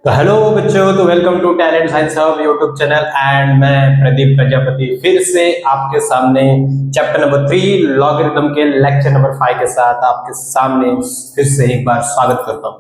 तो हेलो बच्चों, तो welcome to talent science hub YouTube channel and मैं प्रदीप प्रजापति फिर से आपके सामने चैप्टर नंबर 3 लॉगरिथम के लेक्चर नंबर 5 के साथ आपके सामने फिर से एक बार स्वागत करता हूं।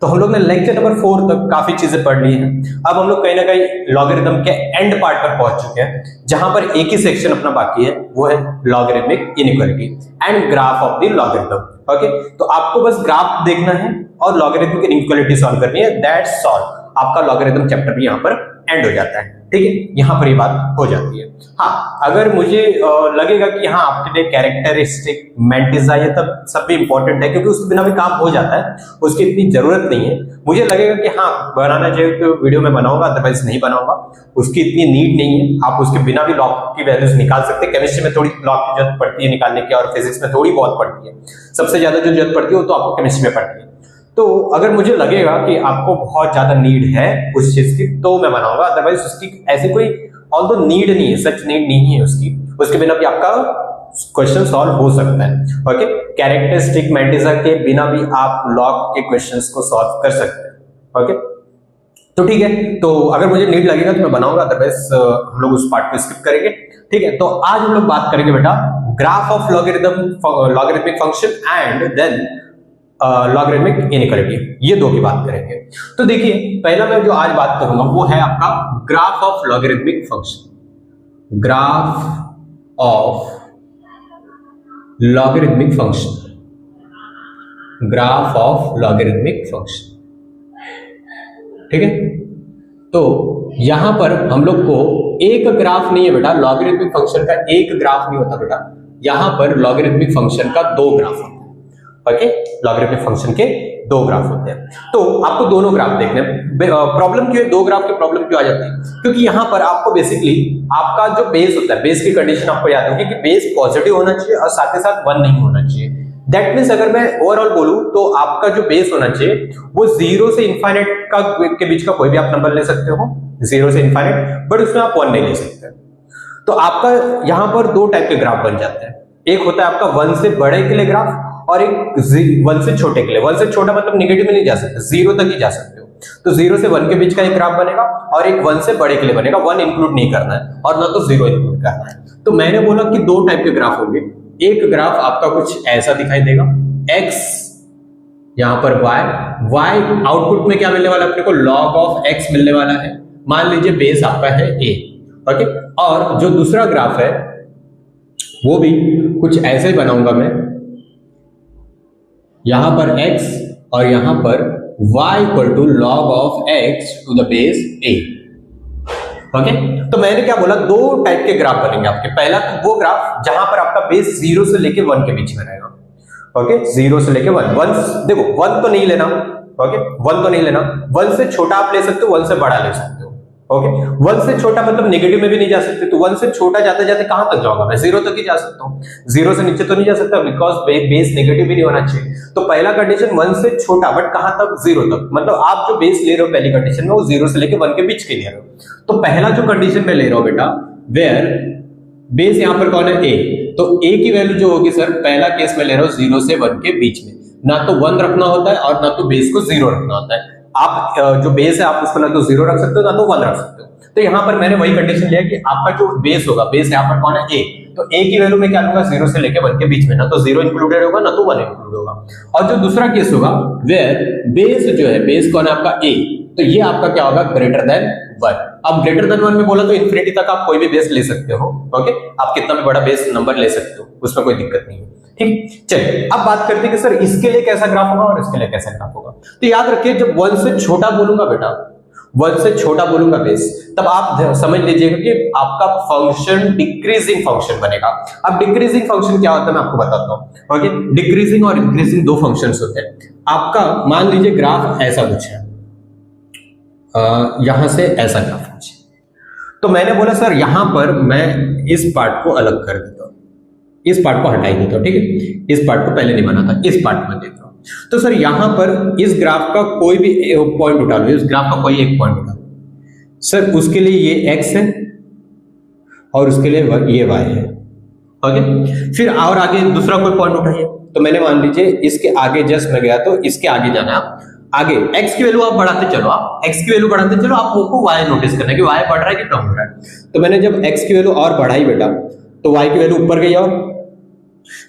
तो हम लोग ने लेक्चर नंबर 4 तक काफी चीजें पढ़ ली हैं। अब हम लोग कहीं ना कहीं लॉगरिथम के एंड पार्ट पर पहुंच चुके हैं, जहां पर एक ही सेक्शन अपना बाकी है, वो है logarithmic inequality and graph of the logarithm. Okay, तो आपको बस ग्राफ देखना है और लॉगरिथमिक इनइक्वालिटी सॉल्व करनी है। That's all. आपका लॉगरिथम चैप्टर भी यहाँ पर एंड हो जाता है। ठीक है, यहाँ पर ये बात हो जाती है। हाँ, अगर मुझे लगेगा कि हाँ आपके लिए कैरेक्टरिस्टिक मेंटिसा ये तब सब भी इंपॉर्टेंट है, क्योंकि उसके बिना भी काम हो जाता है, उसकी इतनी जरूरत नहीं है। मुझे लगेगा कि हाँ बनाना चाहिए तो वीडियो में बनाऊंगा, अदरवाइज नहीं बनाऊंगा। उसकी इतनी नीड नहीं है, आप उसके बिना भी लॉग की वैल्यूज निकाल सकते हैं। केमिस्ट्री में थोड़ी लॉग की जरूरत पड़ती है निकालने की, और फिजिक्स में थोड़ी बहुत पड़ती है। सबसे ज्यादा जो जरूरत पड़ती है वो तो आपको केमिस्ट्री में पड़ती है। तो अगर मुझे लगेगा कि आपको बहुत ज्यादा नीड है उस चीज की, तो मैं बनाऊंगा, अदरवाइज उसकी ऐसी कोई ऑल्दो नीड नहीं है, सच नीड नहीं है उसकी, उसके बिना भी आपका क्वेश्चन सॉल्व हो सकता है। ओके, कैरेक्टरिस्टिक मेंटिसा के बिना भी आप लॉग के क्वेश्चंस को सॉल्व कर सकते हैं। ओके, तो ठीक है, तो अगर मुझे नीड लगेगा तो मैं बनाऊंगा, अदरवाइज हम लोग उस पार्ट को स्किप करेंगे। ठीक है, तो आज हम लोग बात करेंगे बेटा graph of logarithmic function and then logarithmic inequality, ये दो की बात करेंगे। तो देखिए, पहला मैं जो आज बात करूंगा वो है आपका graph of logarithmic function. Graph of logarithmic function, graph of logarithmic function. ठीक है, तो यहां पर हम लोग को एक ग्राफ नहीं है बेटा, लॉगरिथमिक फंक्शन का एक ग्राफ नहीं होता बेटा, यहां पर लॉगरिथमिक फंक्शन का दो ग्राफ होता है। ओके, लॉगरिथमिक फंक्शन के दो ग्राफ होते हैं, तो आपको दोनों ग्राफ देखने हैं। प्रॉब्लम क्यों है, दो ग्राफ की प्रॉब्लम क्यों आ जाती है? क्योंकि यहां पर आपको बेसिकली आपका जो बेस होता है, बेस की कंडीशन आपको याद होगी कि बेस पॉजिटिव होना चाहिए और साथ ही साथ 1 नहीं होना चाहिए। दैट मीन्स अगर मैं ओवरऑल बोलूं तो आपका जो बेस होना चाहिए वो 0 से इनफाइनाइट का के बीच का कोई भी आप नंबर ले सकते हो, 0 से इनफाइनाइट, बट उसमें आप 1 नहीं ले सकते। तो आपका यहां पर दो टाइप के ग्राफ बन जाते हैं। एक होता है आपका 1 से बड़े के लिए ग्राफ, और एक 1 से छोटे के लिए। 1 से छोटा मतलब नेगेटिव में नहीं जा सकते, 0 तक ही जा सकते हो। तो 0 से 1 के बीच का एक ग्राफ बनेगा, और एक 1 से बड़े के लिए बनेगा। 1 इंक्लूड नहीं करना है और ना तो 0 इंक्लूड करना है। तो मैंने बोला कि दो टाइप के ग्राफ होंगे। एक ग्राफ आपका कुछ ऐसा दिखाई देगा, x यहां पर y आउटपुट में क्या मिलने वाला है अपने को, log ऑफ x मिलने वाला है। मान लीजिए बेस आपका है a। ओके, और जो दूसरा ग्राफ है वो भी कुछ ऐसे ही बनाऊंगा मैं, यहां पर x और यहां पर y equal to log of x to the base a। Okay, तो मैंने क्या बोला, दो टाइप के ग्राफ बनेंगे आपके। पहला तो वो ग्राफ जहां पर आपका बेस 0 से लेके 1 के बीच में रहेगा। ओके, 0 से लेके 1 देखो 1 तो नहीं लेना। ओके, 1 तो नहीं लेना, 1 से छोटा आप ले सकते हो, 1 से बड़ा ले सकते हो। ओके, 1 से छोटा मतलब नेगेटिव में भी नहीं जा सकते, तो 1 से छोटा जाते जाते कहां तक जाऊंगा मैं, 0 तक ही जा सकता हूं। 0 से नीचे तो नहीं जा सकता, बिकॉज बेस नेगेटिव भी नहीं होना चाहिए। तो पहला कंडीशन 1 से छोटा, बट कहां तक, 0 तक। मतलब आप जो बेस ले रहे हो पहली कंडीशन में वो 0 से लेके 1 के बीच के ले रहे हो। तो पहला जो कंडीशन में ले रहा हूं बेटा, वेयर बेस यहां पर कौन है, a, तो a की वैल्यू जो होगी सर, पहला केस में ले रहा हूं 0 से 1 के बीच में। ना तो 1 रखना होता है और ना तो बेस को 0 रखना होता है। आप जो बेस है आप उसको ना तो 0 रख सकते हो ना तो 1 रख सकते हो। तो यहां पर मैंने वही कंडीशन लिया कि आपका जो बेस होगा, बेस यहां पर कौन है, a, तो a की वैल्यू में क्या लूंगा, 0 से लेके 1 के बीच में, ना तो 0 इंक्लूडेड होगा ना तो 1 इंक्लूड होगा। और जो दूसरा केस होगा, वेयर बेस जो है, बेस कौन है आपका a, तो ये आपका क्या होगा, ग्रेटर देन 1। अब ग्रेटर देन 1 में बोला तो इन्फिनिटी तक आप कोई भी बेस ले सकते हो। ओके, आप कितना भी बड़ा बेस नंबर ले सकते हो, उसमें कोई दिक्कत नहीं है। ठीक, चलिए अब बात करते हैं कि सर इसके लिए कैसा ग्राफ होगा और इसके लिए कैसा ग्राफ होगा। तो याद रखिए, जब 1 से छोटा बोलूंगा बेटा, 1 से छोटा बोलूंगा बेस, तब आप समझ लीजिएगा कि आपका फंक्शन डिक्रीजिंग फंक्शन बनेगा। अब डिक्रीजिंग फंक्शन क्या होता है मैं आपको बताता हूं। ओके, डिक्रीजिंग और इंक्रीजिंग दो फंक्शंस होते हैं। आपका मान लीजिए ग्राफ ऐसा कुछ है, यहां से ऐसा ग्राफ है, तो मैंने बोला सर यहां पर मैं इस पार्ट को अलग कर देता हूं, इस पार्ट को हटा ही देता हूं। ठीक है, इस पार्ट को पहले नहीं बना था, इस पार्ट में देता हूं। तो सर यहां पर इस ग्राफ का कोई भी पॉइंट उठा लो, इस ग्राफ का कोई एक पॉइंट उठा लो सर, उसके लिए ये x है और उसके लिए ये y है। ओके, फिर और आगे दूसरा कोई पॉइंट उठाइए, तो मैंने मान लीजिए इसके आगे जस्ट मैं गया तो इसके आगे जाना, आगे x की वैल्यू आप बढ़ाते चलो, आप x की वैल्यू बढ़ाते चलो, आपको y नोटिस करना है कि y बढ़ रहा है कि कम हो रहा है। तो मैंने जब x की वैल्यू और बढ़ाई बेटा, तो y की वैल्यू ऊपर गई, और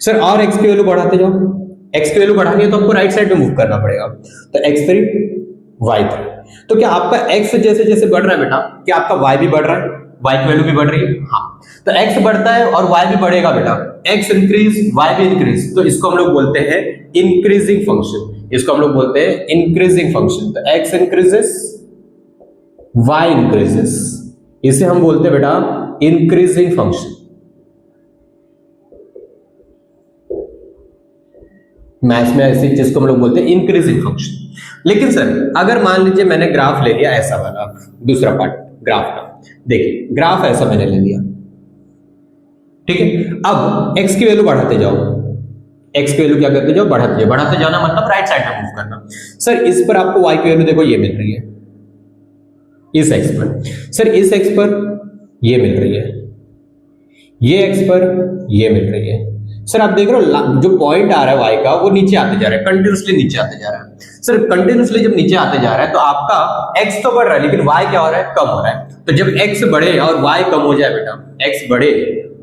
सर और x की वैल्यू बढ़ाते जाओ, x की वैल्यू बढ़ानी है तो आपको राइट साइड में मूव करना पड़ेगा। तो x3 y3, तो क्या आपका x जैसे जैसे बढ़ रहा है बेटा, क्या आपका y भी बढ़ रहा है, y की वैल्यू भी बढ़ रही है? हाँ, तो x बढ़ता है और y भी बढ़ेगा बेटा, x इंक्रीज y भी इंक्रीज, तो इसको हम लोग बोलते हैं इंक्रीजिंग फंक्शन, इसको हम लोग बोलते हैं इंक्रीजिंग फंक्शन। तो x इंक्रीजेस y इंक्रीजेस, इसे हम बोलते हैं बेटा इंक्रीजिंग फंक्शन। मैथ्स में ऐसी चीज को हम लोग बोलते हैं इंक्रीजिंग फंक्शन। लेकिन सर अगर मान लीजिए मैंने ग्राफ ले लिया ऐसा वाला, दूसरा पार्ट ग्राफ का, देखिए ग्राफ ऐसा मैंने ले लिया, ठीक है। अब x की वैल्यू बढ़ाते जाओ, x की वैल्यू क्या करते जाओ, बढ़ाते जाना मतलब राइट साइड में मूव करना। सर इस पर आपको y की वैल्यू देखो ये मिल रही है, इस x पर, सर इस x पर ये मिल रही है, ये x पर ये मिल रही है। सर आप देख रहे हो जो पॉइंट आ रहा है y का वो नीचे आते जा रहा है, कंटिन्यूअसली नीचे आते जा रहा है। सर कंटिन्यूअसली जब नीचे आते जा रहा है तो आपका x तो बढ़ रहा है लेकिन y क्या हो रहा है, कम हो रहा है। तो जब x बढ़े और y कम हो जाए बेटा, x बढ़े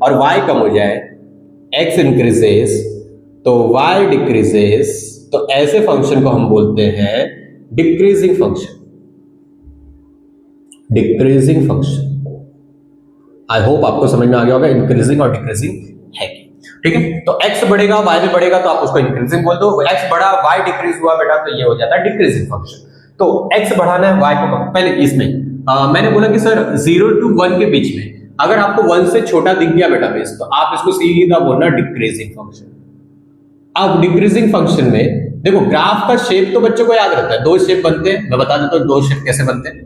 और y कम हो जाए, x इंक्रीजेस तो y डिक्रीजेस, तो ऐसे फंक्शन को हम बोलते हैं decreasing function, decreasing function. I hope आपको समझ में आ गया होगा इंक्रीजिंग और डिक्रीजिंग है, ठीक है। तो x बढ़ेगा y भी बढ़ेगा तो आप उसको इंक्रीजिंग बोल दो, x बढ़ा y डिक्रीज हुआ बेटा तो ये हो जाता है डिक्रीजिंग फंक्शन। तो x बढ़ाना है y को, पहले इसमें मैंने बोला कि सर 0 to 1 के बीच में अगर आपको 1 से छोटा दिख गया बेटा बेस, तो आप इसको सीधा बोलना डिक्रीजिंग फंक्शन। अब डिक्रीजिंग फंक्शन में देखो ग्राफ का शेप तो बच्चों को याद रहता है, दो शेप बनते हैं, मैं बता देता हूँ दो शेप कैसे बनते हैं।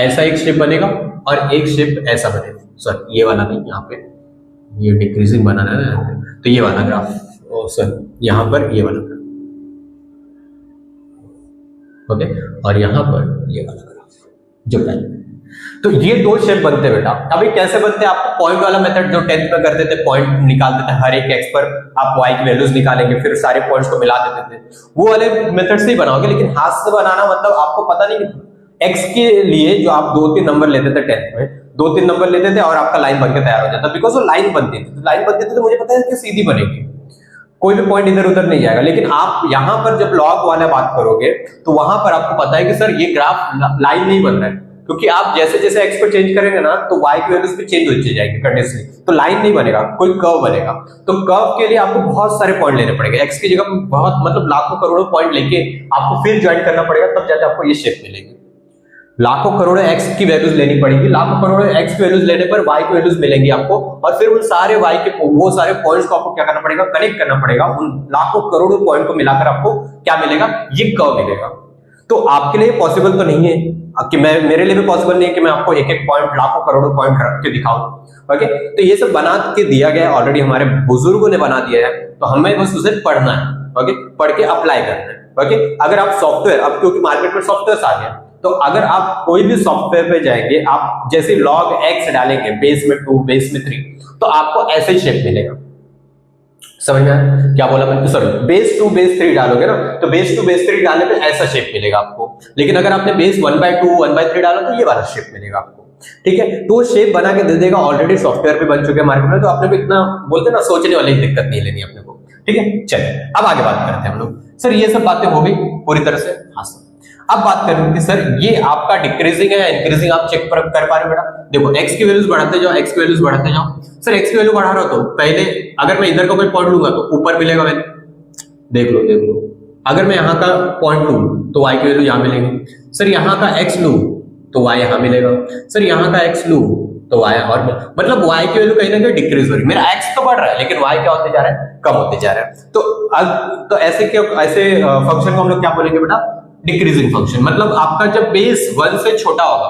ऐसा एक शेप बनेगा और एक शेप ऐसा बनेगा, सर ये वाला नहीं, यहाँ पे ये डिक्रीजिंग बनाना है ना, तो ये वाला ग्राफ, ओ सर यहाँ पर ये वाला ग्राफ, ओके, और यहाँ पर ये वाला ग्राफ जो पहले। तो ये दो शेप बनते हैं बेटा। अभी कैसे बनते हैं, आपको पॉइंट वाला मेथड जो 10th में करते थे, पॉइंट निकालते थे, हर एक एक्स पर आप y की वैल्यूज निकालेंगे, फिर सारे पॉइंट्स को मिला देते थे, वो वाले मेथड से ही बनाओगे। लेकिन हाथ से बनाना मतलब आपको पता नहीं, एक्स के लिए जो आप 2-3 नंबर लेते थे 10th में, 2-3 नंबर लेते थे और आपका लाइन बनकर तैयार हो जाता, बिकॉज वो लाइन बनती थी, लाइन बनती थी तो मुझे पता है कि सीधी बनेगी, कोई भी पॉइंट इधर उधर नहीं जाएगा। लेकिन आप यहां पर जब लॉग वाला बात करोगे तो वहां पर आपको पता है कि सर ये ग्राफ लाइन नहीं बन रहा है, क्योंकि आप जैसे जैसे एक्स को चेंज करेंगे ना तो वाई की वैल्यूज भी चेंज होती जाएगी कंटिन्यूअसली, तो लाइन नहीं बनेगा, कोई कर्व बनेगा। तो कर्व के लिए आपको बहुत सारे पॉइंट लेने पड़ेंगे, एक्स की जगह बहुत मतलब लाखों करोड़ों पॉइंट लेके आपको फिर ज्वाइन करना पड़ेगा, तब जाके आपको ये शेप मिलेगी। लाखों करोड़ों एक्स की वैल्यूज लेनी पड़ेगी, लाखों करोड़ों एक्स की वैल्यूज लेने पर वाई की वैल्यूज मिलेंगी आपको, और फिर उन सारे वाई के वो सारे पॉइंट्स को आपको क्या करना पड़ेगा, कनेक्ट करना पड़ेगा, उन लाखों करोड़ों पॉइंट को मिलाकर आपको क्या मिलेगा, ये कर्व मिलेगा। तो आपके लिए पॉसिबल तो नहीं है कि मेरे लिए भी पॉसिबल नहीं है कि मैं आपको एक एक पॉइंट लाखों करोड़ों पॉइंट रख के दिखाऊं। ओके, तो ये सब बना के दिया गया है ऑलरेडी, हमारे बुजुर्गों ने बना दिया है, तो हमें बस उसे पढ़ना है। ओके, पढ़ के अप्लाई करना है। ओके, अगर आप सॉफ्टवेयर, अब क्योंकि मार्केट में सॉफ्टवेयर आ गया, तो अगर आप कोई भी सॉफ्टवेयर पे जाएंगे, आप जैसे log x डालेंगे बेस में 2 बेस में 3, तो आपको ऐसे ही शेप मिलेगा। समझ में आया क्या बोला मैंने, सॉरी, बेस 2 बेस 3 डालोगे ना, तो बेस 2 बेस 3 डालने पे ऐसा शेप मिलेगा आपको। लेकिन अगर आपने बेस 1/2 1/3 डाला तो ये वाला शेप मिलेगा आपको। ठीक है, तो शेप बना के दे देगा, ऑलरेडी सॉफ्टवेयर पे बन चुके हैं मार्केट में, तो आपने भी इतना बोलते ना सोचने वाली दिक्कत नहीं लेनी अपने को। ठीक है, चलिए अब आगे बात करते हैं हम लोग। सर ये सब बातें हो गई पूरी तरह से, हाँ सर। अब बात करें कि सर ये आपका डिक्रीजिंग है या इंक्रीजिंग, आप चेक कर पा रहे हो बेटा। देखो x की वैल्यूज बढ़ाते जाओ, x की वैल्यूज बढ़ाते जाओ। सर x की वैल्यू बढ़ा रहा हो तो पहले अगर मैं इधर का कोई पॉइंट लूंगा तो ऊपर मिलेगा वैल्यू, देख लो। अगर मैं यहाँ का पॉइंट लूं तो y की वैल्यू यहाँ मिलेगी। सर यहाँ का x लूं तो y यहाँ मिलेगा। सर यहाँ का x लूं तो y और मतलब y की वैल्यू कहीं ना कहीं डिक्रीज हो रही है। मेरा x तो बढ़ रहा है लेकिन y क्या होते जा रहा है, कम होते जा रहा है। तो अब तो ऐसे फंक्शन को हम लोग क्या बोलेंगे बेटा, डिक्रीजिंग फंक्शन। मतलब आपका जब बेस 1 से छोटा होगा,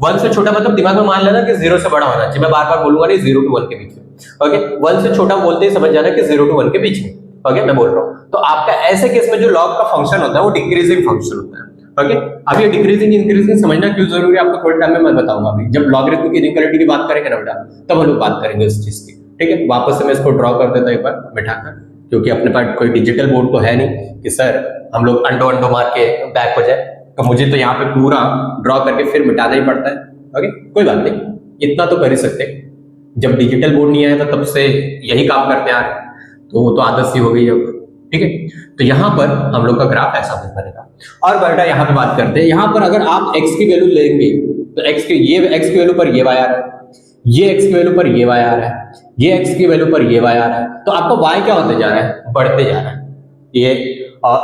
1 से छोटा मतलब दिमाग में मान लेना कि 0 से बड़ा होना चाहिए, मैं बार बार बोलूंगा नहीं, 0 to 1 के बीच में। ओके, 1 से छोटा बोलते ही समझ जाना कि 0 to 1 के बीच में। ओके, मैं बोल रहा हूं तो आपका ऐसे केस में जो लॉग का फंक्शन होता है वो डिक्रीजिंग फंक्शन होता है। ओके, अब ये डिक्रीजिंग इंक्रीजिंग समझना क्यों जरूरी है आपको थोड़े टाइम में मैं बताऊंगा। अभी जब लॉगरिथम की इनइक्वालिटी की बात करेंगे ना बेटा, तब हम लोग बात करेंगे इस चीज की। ठीक है, वापस से मैं इसको ड्रॉ कर देता हूं एक बार बैठाकर, क्योंकि अपने पास कोई डिजिटल बोर्ड तो है नहीं कि सर हम लोग अंडो अंडो मार के बैक हो जाए, तो मुझे तो यहाँ पे पूरा ड्रॉ करके फिर मिटाना ही पड़ता है। ओके, कोई बात नहीं, इतना तो कर ही सकते। जब डिजिटल बोर्ड नहीं आया था तब से यही काम करते आ रहे, तो वो तो आदत सी हो गई है। ठीक है, तो यहाँ पर हम लोग का ग्राफ ऐसा बनेगा। और बेटा यहाँ पे बात करते हैं, यहाँ पर अगर आप x की वैल्यू लेंगे तो x की वैल्यू पर ये y आ रहा है, ये x की वैल्यू पर ये y आ रहा है, ये x की वैल्यू पर ये y आ रहा है, तो आपका y क्या होते जा रहा है? बढ़ते जा रहा है। ये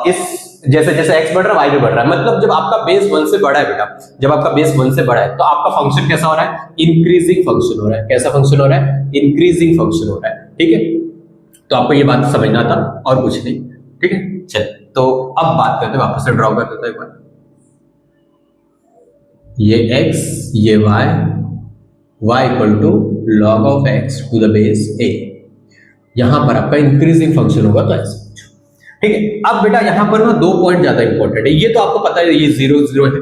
इस जैसे जैसे x बढ़ रहा है y भी बढ़ रहा है, मतलब जब आपका बेस 1 से बड़ा है बेटा, जब आपका बेस 1 से बड़ा है तो आपका फंक्शन कैसा हो रहा है? इंक्रीजिंग फंक्शन हो रहा है। कैसा फंक्शन हो रहा है? इंक्रीजिंग फंक्शन हो रहा है। ठीक है, तो आपको ये बात समझना था और कुछ नहीं। ठीक है, चल तो अब बात करते हैं, वापस से ड्रॉ कर देते हैं एक बार। ये x, ये y equal to log of x to the base a। यहां पर आपका इंक्रीजिंग फंक्शन होगा तो ऐसे। ठीक है, अब बेटा यहां पर ना 2 पॉइंट ज्यादा इंपॉर्टेंट है। ये तो आपको पता है ये 0 0 है,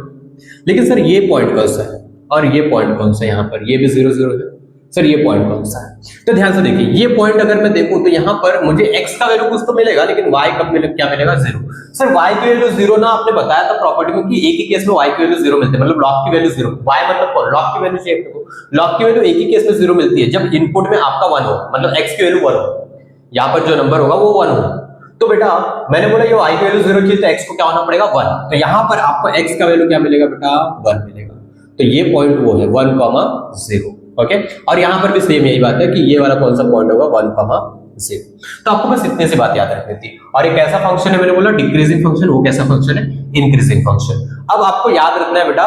लेकिन सर ये पॉइंट कौन सा है और ये पॉइंट कौन सा है? यहाँ पर ये भी 0 0 है। सर ये पॉइंट कौन सा है? तो ध्यान से देखिए, ये पॉइंट अगर मैं देखूं तो यहाँ पर मुझे x का वैल्यू कुछ तो मिलेगा, लेकिन y कब मिलेगा? क्या मिलेगा? 0। सर y की वैल्यू 0 ना, आपने बताया था प्रॉपर्टी में कि एक ही केस में y की वैल्यू 0 मिलती है, मतलब log की वैल्यू 0। y मतलब कौन? log की वैल्यू चाहिए आपको। log की वैल्यू एक ही केस में 0 मिलती है, जब इनपुट में आपका 1 हो, मतलब x की वैल्यू 1 हो, यहाँ पर जो नंबर होगा वो 1 हो। तो बेटा मैंने बोला ये y की वैल्यू 0 चाहिए तो x को क्या होना पड़ेगा? 1। तो यहाँ पर आपको x का वैल्यू क्या मिलेगा बेटा? 1 मिलेगा। तो ये पॉइंट वो है 1,0। ओके, और यहाँ पर भी सेम यही बात है कि ये वाला कौन सा पॉइंट होगा? 1,0। तो आपको बस इतने से बात याद रखनी थी। और एक ऐसा फंक्शन है, मैंने बोला डिक्रीजिंग फंक्शन, वो कैसा फंक्शन है? Increasing function. अब आपको याद रखना है बेटा,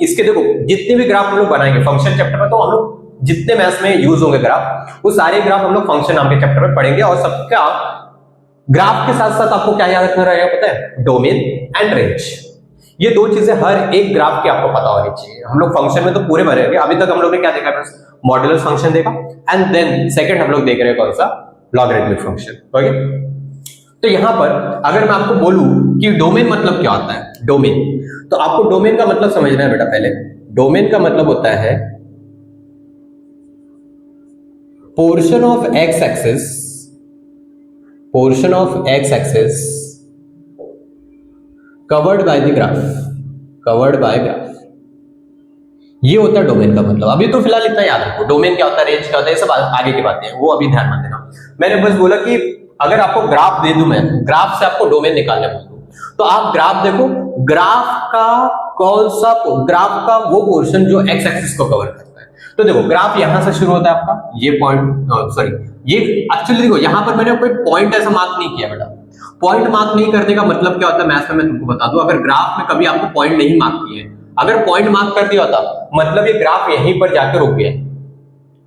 इसके देखो जितने भी ग्राफ हम लोग बनाएंगे फंक्शन चैप्टर में, तो हम लोग जितने मैथ्स में यूज होंगे ग्राफ, वो सारे ग्राफ हम लोग फंक्शन नाम के चैप्टर में पढ़ेंगे। और सबका ग्राफ के साथ साथ आपको क्या याद रखना रहेगा पता है? Domain and range. ये दो चीजें हर एक ग्राफ की आपको पता होनी चाहिए। हम लोग फंक्शन में तो पूरे भरेंगे। अभी तक हम लोग ने क्या देखा? मॉड्यूलस फंक्शन देखा, एंड देन सेकंड हम लोग देख रहे हैं कौन सा? Logarithmic function. ओके, तो यहां पर अगर मैं आपको बोलूं कि डोमेन मतलब क्या होता है? डोमेन, तो आपको डोमेन का मतलब समझना है बेटा। पहले डोमेन का मतलब होता है portion of x axis, portion of x axis covered by the graph, covered by graph. ये होता है डोमेन का मतलब। अभी तो फिलहाल इतना याद रखो, डोमेन क्या होता है, रेंज क्या होता है, ये सब आगे की बातें हैं, वो अभी ध्यान मत देना। मैंने बस बोला कि अगर आपको ग्राफ दे दूं मैं, ग्राफ से आपको डोमेन निकालने बोल दूं, तो आप ग्राफ देखो, ग्राफ का कौन सा, ग्राफ का वो पोर्शन जो एक्स एक्सिस को कवर करता है। तो देखो ग्राफ यहां से शुरू होता है आपका, ये पॉइंट, सॉरी ये एक्चुअली देखो यहां पर मैंने कोई पॉइंट ऐसा मार्क नहीं किया बेटा। पॉइंट मार्क नहीं करने का मतलब क्या होता है मैथ्स में, मैं तुमको बता दूं। अगर ग्राफ में कभी आपको पॉइंट नहीं मार्क किए, अगर पॉइंट मार्क कर दिया होता मतलब ये ग्राफ यहीं पर जाकर रुक गया।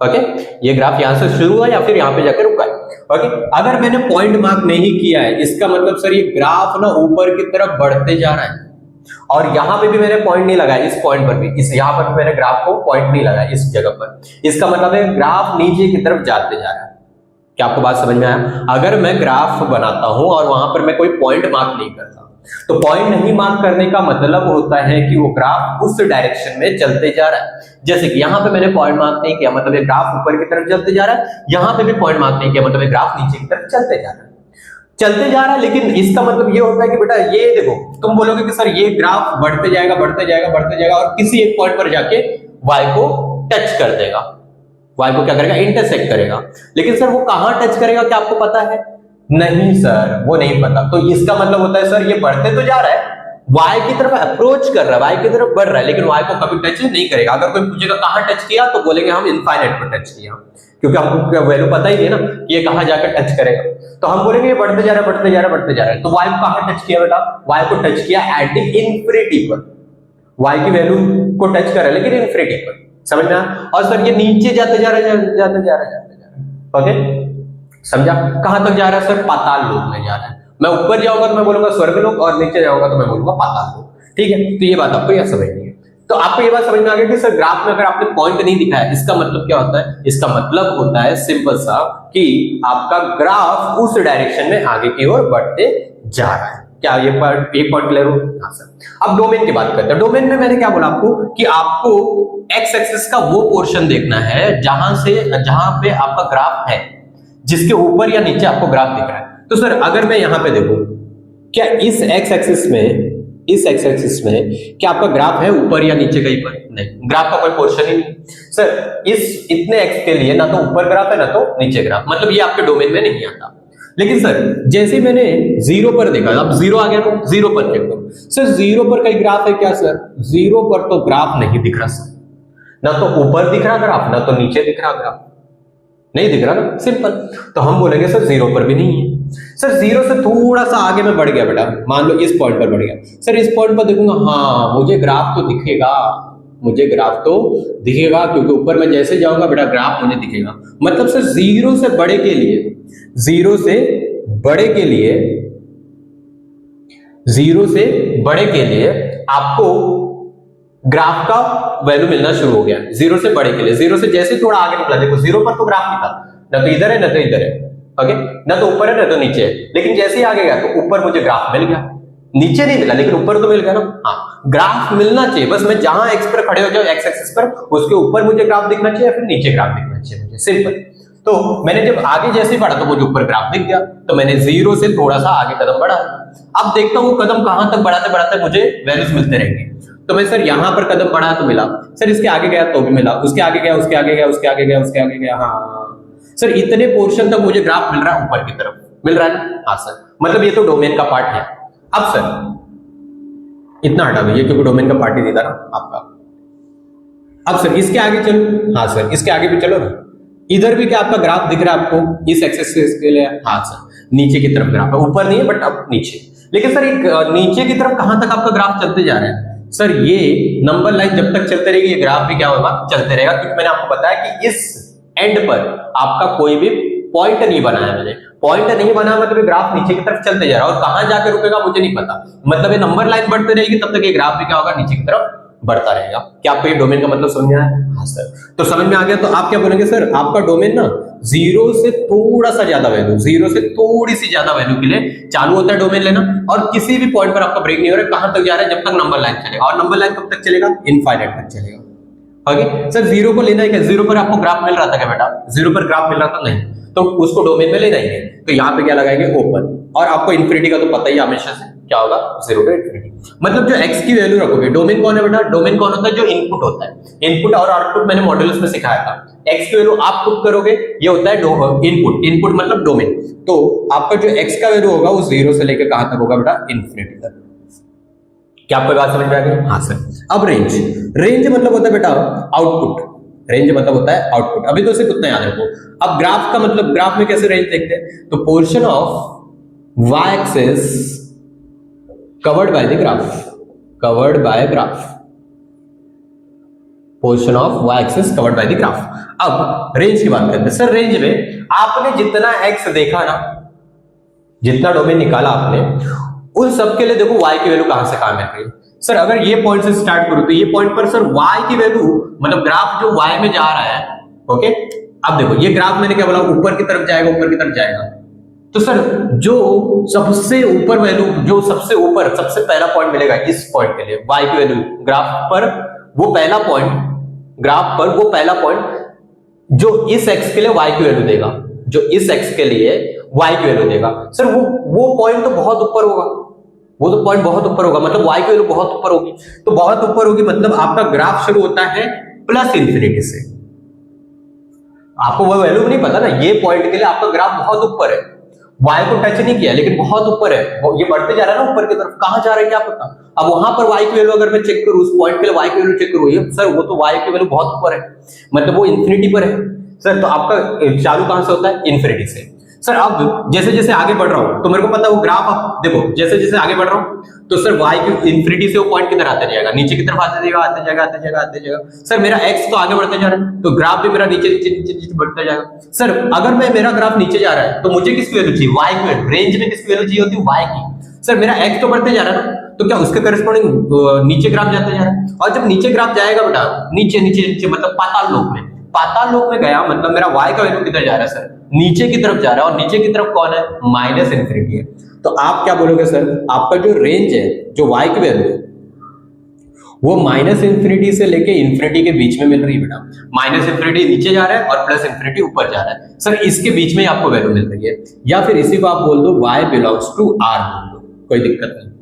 ओके, ये ग्राफ यहां से शुरू हुआ या फिर यहां पे जाकर रुका है। ओके, अगर मैंने पॉइंट मार्क नहीं किया है, इसका मतलब सर ये ग्राफ ना ऊपर की तरफ बढ़ते जा रहा है। और यहां पे भी मैंने पॉइंट नहीं लगाया, इस पॉइंट पर भी, इस यहां पर भी मैंने ग्राफ को पॉइंट नहीं लगाया इस जगह पर। इसका मतलब है ग्राफ नीचे की तरफ जाते जा रहा है। क्या आपको बात समझ में आया? अगर मैं ग्राफ बनाता हूं और वहां पर मैं कोई पॉइंट मार्क नहीं करता, तो पॉइंट नहीं मार्क करने का मतलब होता है कि वो ग्राफ उस डायरेक्शन में चलते जा रहा है। जैसे कि यहां पे मैंने पॉइंट मार्क नहीं किया, मतलब ये ग्राफ ऊपर की तरफ चलते जा रहा है। यहां पे भी पॉइंट मार्क नहीं किया, मतलब ये ग्राफ नीचे की तरफ चलते जा रहा है, चलते जा रहा है। लेकिन इसका मतलब ये होता है कि बेटा ये देखो, तुम बोलोगे कि सर ये ग्राफ बढ़ते जाएगा बढ़ते जाएगा बढ़ते जाएगा और किसी एक पॉइंट पर जाके y को टच कर देगा। y को क्या करेगा? इंटरसेक्ट करेगा। लेकिन सर वो कहां टच करेगा, क्या आपको पता है? नहीं सर, वो नहीं पता। तो इसका मतलब होता है सर ये बढ़ते तो जा रहा है, y की तरफ अप्रोच कर रहा है, y की तरफ बढ़ रहा है, लेकिन y को कभी टच नहीं करेगा। अगर कोई पूछेगा कहां टच किया, तो बोलेंगे हम इनफाइनाइट पर टच किया, क्योंकि हमको वैल्यू पता ही है ना ये कहां जाकर टच करेगा। तो हम बोलेंगे ये बढ़ते जा रहा है बढ़ते जा रहा है बढ़ते जा रहा है। तो y को कहां टच किया बेटा? y को टच किया एट द इन्फिनिटी पर, y की वैल्यू को टच कर रहा है लेकिन इन्फिनिटी पर। समझ में आया? और सर ये नीचे जाते जा रहा है जाते जा रहा है। ओके, समझा? कहां तक जा रहा है सर? पाताल लोक में जा रहा है। मैं ऊपर जाऊंगा तो मैं बोलूंगा स्वर्ग लोक, और नीचे जाऊंगा तो मैं बोलूंगा पाताल लोक। ठीक है, तो ये बात आपको यह समझनी है। तो आपको ये बात समझ में आ गई कि सर ग्राफ में अगर आपने पॉइंट नहीं दिखाया, इसका मतलब क्या होता है? इसका मतलब होता है सिंपल सा कि आपका ग्राफ उस डायरेक्शन में आगे की ओर बढ़ते जा रहा है। क्या ये पॉइंट क्लियर हो? हाँ सर। अब डोमेन की बात करते हैं। डोमेन में मैंने क्या बोला आपको कि आपको एक्स एक्सिस का वो पोर्शन देखना है जहां पे आपका ग्राफ है, जिसके ऊपर या नीचे आपको ग्राफ दिख रहा है। तो सर अगर मैं यहां पे देखूं, क्या इस एक्स एक्सिस में क्या आपका ग्राफ है ऊपर या नीचे कहीं पर? नहीं, ग्राफ का कोई पोर्शन ही नहीं सर। इस इतने एक्स के लिए ना तो ऊपर ग्राफ है ना तो नीचे ग्राफ, मतलब ये आपके डोमेन में नहीं आता। लेकिन सर जैसे मैंने जीरो पर देखा, अब जीरो आ गया तो जीरो पर चेक करो सर, जीरो पर कहीं ग्राफ है क्या सर? जीरो पर तो ग्राफ नहीं दिख रहा सर, ना तो ऊपर दिख रहा ग्राफ ना तो नीचे दिख रहा ग्राफ, नहीं दिख रहा ना, सिंपल। तो हम बोलेंगे सर जीरो पर भी नहीं है। सर जीरो से थोड़ा सा आगे में बढ़ गया बेटा, मान लो इस पॉइंट पर बढ़ गया सर, इस पॉइंट पर देखूंगा, हाँ मुझे ग्राफ तो दिखेगा, क्योंकि ऊपर मैं जैसे जाऊंगा बेटा ग्राफ मुझे दिखेगा। मतलब सर जीरो से बड़े के लिए आपको ग्राफ का वैल्यू मिलना शुरू हो गया। जीरो से बड़े के लिए, जीरो से जैसे थोड़ा आगे निकला, देखो जीरो पर तो ग्राफ नहीं था, ना तो इधर है ना तो इधर है, ओके, ना तो ऊपर है ना तो नीचे है। लेकिन जैसे ही आगे गया तो ऊपर मुझे ग्राफ मिल गया, नीचे नहीं मिला लेकिन ऊपर तो मिल गया ना। हाँ, ग्राफ मिलना चाहिए, बस मैं जहां एक्स पर खड़े हो जाऊं, एक्स एक्सिस पर, उसके ऊपर मुझे ग्राफ दिखना चाहिए, फिर नीचे ग्राफ दिखना चाहिए मुझे, सिंपल। तो मैंने जब आगे जैसे ही बढ़ा तो मुझे ऊपर ग्राफ दिख गया, तो मैंने जीरो से थोड़ा सा आगे कदम बढ़ा। अब देखता हूँ कदम कहां तक बढ़ाते मुझे वैल्यूज मिलते रहेंगे। तो मैं सर यहां पर कदम बढ़ा तो मिला, सर इसके आगे गया तो भी मिला, उसके आगे गया, उसके आगे गया, हाँ सर इतने पोर्शन तक मुझे ग्राफ मिल रहा है, ऊपर की तरफ मिल रहा है ना। हाँ सर, मतलब ये तो डोमेन का पार्ट है। अब सर इतना हटा दीजिए क्योंकि डोमेन का पार्ट ही देता ना आपका। अब सर इसके आगे चलो, हाँ सर इसके आगे भी चलो ना, इधर भी क्या आपका ग्राफ दिख रहा है आपको इस एक्सिस के लिए? हाँ सर नीचे की तरफ ग्राफ है, ऊपर नहीं है बट अब नीचे। लेकिन सर एक नीचे की तरफ कहां तक आपका ग्राफ चलते जा रहा है? सर ये नंबर लाइन जब तक चलते रहेगी ये ग्राफ भी क्या होगा, चलते रहेगा, क्योंकि मैंने आपको बताया कि इस एंड पर आपका कोई भी पॉइंट नहीं बनाया मैंने, पॉइंट नहीं बनाया मतलब ग्राफ नीचे की तरफ चलते जा रहा है, और कहां जाकर रुकेगा मुझे नहीं पता। मतलब ये नंबर लाइन बढ़ती रहेगी तब तक ये ग्राफ भी क्या होगा, नीचे की तरफ बढ़ता रहेगा। क्या आपको ये डोमेन का मतलब समझ में आया? हाँ सर, तो समझ में आ गया। तो आप क्या बोलेंगे सर, आपका डोमेन ना जीरो से थोड़ा सा ज्यादा वैल्यू, जीरो से थोड़ी सी ज्यादा वैल्यू के लिए चालू होता है डोमेन लेना, और किसी भी पॉइंट पर आपका ब्रेक नहीं हो रहा है। कहां तक जा रहा है? जब तक नंबर लाइन चलेगा, और नंबर लाइन कब तक चलेगा? इनफाइनाइट तक चलेगा। ओके सर, जीरो को लेना है क्या? जीरो पर आपको ग्राफ मिल रहा था क्या बेटा? जीरो पर ग्राफ मिल रहा था? नहीं, तो उसको डोमेन में लेना ही है। तो यहाँ पे क्या लगाएंगे? ओपन। और आपको इन्फिनिटी का तो पता ही हमेशा से क्या होगा, जीरो टू इन्फिनिटी। मतलब जो एक्स की वैल्यू रखोगे, डोमेन कौन है बेटा? डोमेन कौन होता है? जो इनपुट होता है। इनपुट और आउटपुट मैंने मॉड्यूल्स में सिखाया था। एक्स की वैल्यू आप पुट करोगे, ये होता है इनपुट। इनपुट मतलब डोमेन। तो आपका जो एक्स का वैल्यू होगा वो जीरो से लेकर कहां तक होगा बेटा? इन्फिनिटी तक। क्या आपको बात समझ में आ गई? हाँ सर। अब रेंज, रेंज मतलब होता है बेटा आउटपुट। रेंज मतलब होता है आउटपुट। अभी तो सिर्फ उतना याद रखो। अब ग्राफ का मतलब, ग्राफ में कैसे रेंज देखते हैं? तो portion of y axis covered by the graph, covered by graph, portion of y axis covered by the graph. अब रेंज की बात करते हैं। सर रेंज में आपने जितना x देखा ना, जितना डोमेन निकाला आपने, उन सब के लिए देखो y की वैल्यू कहां से कहां मिल रही है। सर अगर ये पॉइंट से स्टार्ट करूं तो ये पॉइंट पर सर y की वैल्यू, मतलब ग्राफ जो y में जा रहा है, ओके। अब देखो ये ग्राफ मैंने क्या बोला, ऊपर की तरफ जाएगा, ऊपर की तरफ जाएगा। तो सर जो सबसे ऊपर वैल्यू, जो सबसे ऊपर सबसे पहला पॉइंट मिलेगा इस पॉइंट के लिए y की वैल्यू ग्राफ पर, वो पहला पॉइंट, ग्राफ पर वो पहला पॉइंट जो इस x के लिए y की वैल्यू देगा, जो इस x के लिए y की वैल्यू देगा, सर वो पॉइंट तो बहुत ऊपर होगा, वो तो पॉइंट बहुत ऊपर होगा, मतलब y की वैल्यू बहुत ऊपर होगी। तो बहुत ऊपर होगी मतलब आपका ग्राफ शुरू होता है प्लस इन्फिनिटी से। आपको वो वैल्यू नहीं पता ना, ये पॉइंट के लिए आपका ग्राफ बहुत ऊपर है, y को टच नहीं किया लेकिन बहुत ऊपर है, ये बढ़ते जा रहा है ना ऊपर की तरफ। कहां जा रहा है क्या पता। अब वहां पर y की वैल्यू अगर मैं चेक करूं, उस पॉइंट के लिए y की वैल्यू चेक करूं, ये सर वो तो y की वैल्यू बहुत ऊपर है, मतलब वो इन्फिनिटी पर है सर। तो आपका चालू कहां से होता है? इन्फिनिटी से। सर अब जैसे जैसे आगे बढ़ रहा हूं तो मेरे को पता है वो ग्राफ, आप देखो जैसे जैसे आगे बढ़ रहा हूं तो सर y की इन्फिनिटी से वो पॉइंट किधर आते जाएगा, नीचे की तरफ आते जाएगा, आते जाएगा, आते जाएगा, आते जाएगा। सर मेरा x तो आगे बढ़ते जा रहा है, तो ग्राफ भी मेरा नीचे नीचे नीचे नीचे बढ़ता जाएगा। सर अगर मेरा ग्राफ नीचे जा रहा है तो मुझे किसकी वैल्यू चाहिए? y की वैल्यू। रेंज में किसकी वैल्यू चाहिए होती है? y की। सर मेरा x तो बढ़ते जा रहा है ना, तो क्या उसके करस्पॉन्डिंग नीचे ग्राफ जाते जा रहा है। और जब नीचे ग्राफ जाएगा बेटा, नीचे नीचे नीचे मतलब पाताल लोक में, पाताल लोक में गया मतलब मेरा y का वैल्यू किधर जा रहा है सर? नीचे की तरफ जा रहा है। और नीचे की तरफ कौन है? माइनस इन्फिनिटी है। तो आप क्या बोलोगे सर, आपका जो रेंज है, जो y की वैल्यू है, वो माइनस इन्फिनिटी से लेके इन्फिनिटी के बीच में मिल रही है बेटा। माइनस इन्फिनिटी नीचे जा रहा है और प्लस इन्फिनिटी ऊपर जा रहा है। सर इसके बीच में आपको वैल्यू मिल रही है, या फिर इसी को आप बोल दो y बिलोंग्स टू r बोल दो। कोई दिक्कत नहीं।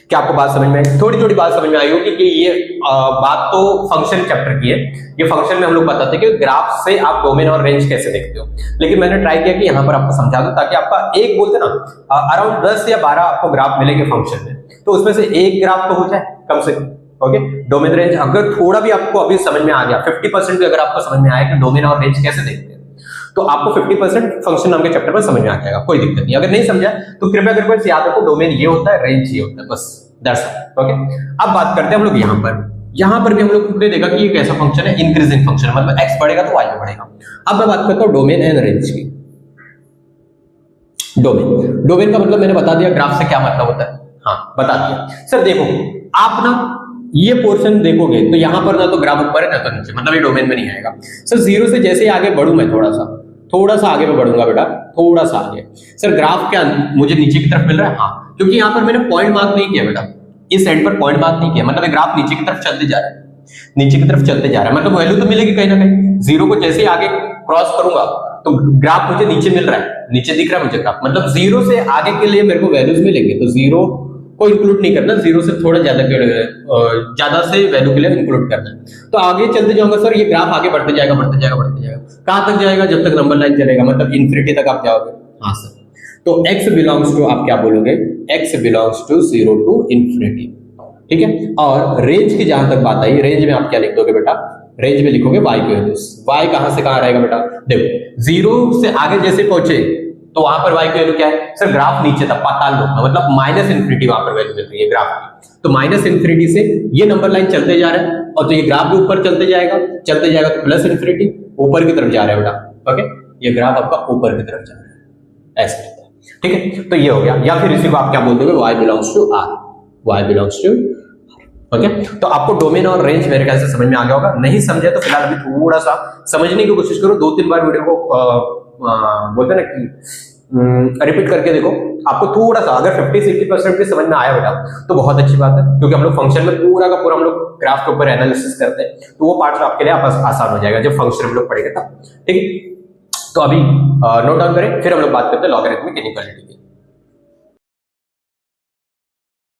क्या आपको बात समझ में आई? थोड़ी थोड़ी बात समझ में आई होगी कि ये बात तो फंक्शन चैप्टर की है। ये फंक्शन में हम लोग बताते हैं कि ग्राफ से आप डोमेन और रेंज कैसे देखते हो, लेकिन मैंने ट्राई किया कि यहाँ पर आपको समझा दूं ताकि आपका एक बोलते ना अराउंड 10 या 12 आपको ग्राफ मिलेंगे फंक्शन में, तो उसमें से एक ग्राफ तो हो जाए कम से कम। ओके, डोमेन रेंज अगर थोड़ा भी आपको अभी समझ में आ गया, 50% भी अगर आपको समझ में आया कि डोमेन और रेंज कैसे देखते हैं, तो आपको 50% फंक्शन नाम के चैप्टर पर समझ में आ जाएगा, कोई दिक्कत नहीं। अगर नहीं समझा तो कृपया करके याद रखो डोमेन ये होता है, रेंज ये होता है, बस दैट्स इट। ओके, अब बात करते हैं हम लोग यहाँ पर भी हम लोग ने देखा कि ये कैसा फंक्शन है, इंक्रीजिंग फंक्शन, मतलब x बढ़ेगा तो y में बढ़ेगा। अब मैं बात करता हूँ डोमेन एंड रेंज की। डोमेन का मतलब मैंने बता दिया, ग्राफ से क्या मतलब होता है, हाँ बता दिया। सर देखो, आप ना ये पोर्शन देखोगे तो यहां पर ना तो ग्राफ ऊपर है ना तो नीचे, मतलब ये डोमेन में नहीं आएगा। सर जीरो से जैसे ही आगे बढ़ूं मैं थोड़ा सा आगे मैं बढ़ूंगा बेटा, थोड़ा सा आगे। सर ग्राफ क्या मुझे नीचे की तरफ मिल रहा है? हाँ, क्योंकि यहां पर मैंने पॉइंट मार्क नहीं किया बेटा, इस एंड पर पॉइंट मार्क नहीं किया, मतलब ये ग्राफ नीचे की तरफ चलते जा रहा है, नीचे की तरफ चलते जा रहा है, मतलब वैल्यू तो मिलेगी कहीं ना कहीं। जीरो को जैसे ही आगे क्रॉस करूंगा तो ग्राफ मुझे नीचे मिल रहा है, नीचे दिख रहा है मुझे ग्राफ, मतलब जीरो से आगे के लिए मेरे को वैल्यूज मिलेंगे, तो जीरो को इंक्लूड नहीं करना, जीरो से थोड़ा ज्यादा से वैल्यू के लिए इंक्लूड करना है। तो आगे चलते जाऊंगा सर, ये ग्राफ आगे बढ़ते जाएगा बढ़ते जाएगा बढ़ते जाएगा, कहां तक जाएगा? जब तक नंबर लाइन चलेगा, मतलब इन्फिनिटी तक आप जाओगे। हाँ सर, तो x बिलोंग्स टू, आप क्या बोलोगे? x belongs to 0 to infinity, ठीक है। और रेंज की जहां तक बात आई, रेंज में आप क्या लिख दोगे बेटा? रेंज में लिखोगे y की वैल्यूज। y कहां से कहां रहेगा बेटा? देखो, जीरो से आगे जैसे पहुंचे तो वहां पर y की वैल्यू क्या है? सर ग्राफ नीचे था, पाताल लोक में, मतलब माइनस इन्फिनिटी वहां पर वैल्यू मिल रही है ग्राफ की। तो माइनस इन्फिनिटी से ये नंबर लाइन चलते जा रहा है, और तो ये ग्राफ भी ऊपर चलते जाएगा तो प्लस इन्फिनिटी ऊपर की तरफ जा रहा है बेटा। ओके, ये ग्राफ आपका ऊपर की तरफ जा रहा है, ऐसे रहता है, ठीक है। तो ये हो गया, या फिर इसी को आप क्या बोल दोगे? y belongs to r, y belongs to. Okay, तो आपको डोमेन और रेंज मेरे ख्याल से समझ में आ गया होगा। नहीं समझे तो फिलहाल अभी थोड़ा सा समझने की कोशिश करो, 2-3 बार वीडियो को बोलते ना कि रिपीट करके देखो। आपको थोड़ा सा अगर 50-60% भी समझ में आया बेटा तो बहुत अच्छी बात है, क्योंकि हम लोग फंक्शन में पूरा का पूरा हम लोग ग्राफ के ऊपर एनालिसिस करते हैं, तो वो पार्ट आपके लिए आसान हो जाएगा जब फंक्शन हम लोग पढ़ेंगे तब, ठीक है। तो अभी नोट डाउन करें, फिर हम लोग बात करते हैं लॉगरिथमिक इनइक्वालिटी की।